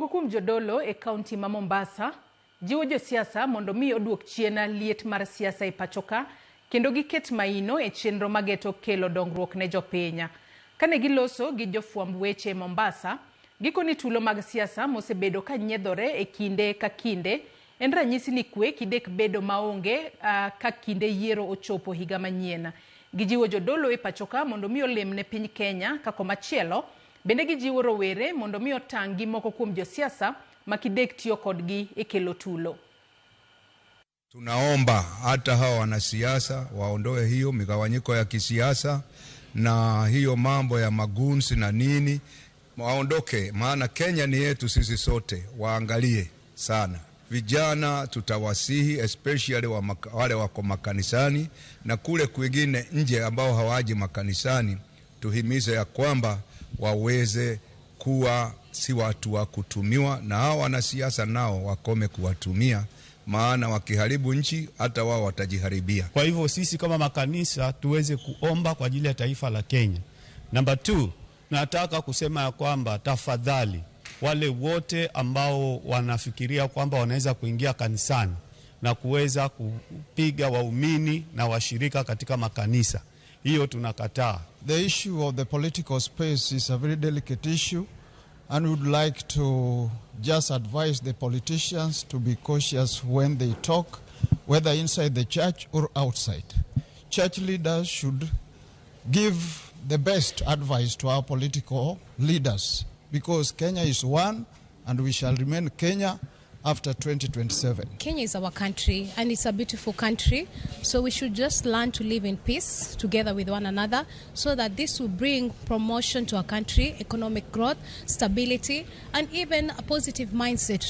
Moko kuom jodolo e kaunti ma Mombasa jiwo josiasa mondo mi oduok chien liet mar siasa e pachoka kendo giket maino e chenro mageto kelo dongruok ne jopiny. Kane giloso gi jofwamb weche Mombasa, gikoni tulo mag siasa mosebedo ka nyiedhore e kinde ka kinde en ranyisi ni kwe kidek bedo maonge ka kinde yiero ochopo higa manyien. Gijiwo jodolo e pachoka mondo mi olemne piny Kenya kako machielo. Bende gijiwo rowere mondo mi otangi moko kuom josiasa makidek tiyo kodgi e kelo tulo. Tunaomba hata hawa wanasiasa waondoe hiyo migawanyiko ya kisiasa na hiyo mambo ya magunzi na nini, waondoke, maana Kenya ni yetu sisi sote. Waangalie sana vijana, tutawasihi especially wale wako makanisani na kule kwingine nje ambao hawaji makanisani, tuhimize ya kwamba waweze kuwa si watu wa kutumiwa, na hao wanasiasa nao wakome kuwatumia, maana wakiharibu nchi hata wao watajiharibia. Kwa hivyo sisi kama makanisa tuweze kuomba kwa ajili ya taifa la Kenya. Number 2, nataka kusema ya kwamba tafadhali wale wote ambao wanafikiria kwamba wanaweza kuingia kanisani na kuweza kupiga waumini na washirika katika makanisa, hiyo tunakataa. The issue of the political space is a very delicate issue, and we would like to just advise the politicians to be cautious when they talk, whether inside the church or outside. Church leaders should give the best advice to our political leaders, because Kenya is one and we shall remain Kenya after 2027. Kenya is our country and it's a beautiful country, so we should just learn to live in peace together with one another, so that this will bring promotion to our country, economic growth, stability, and even a positive mindset.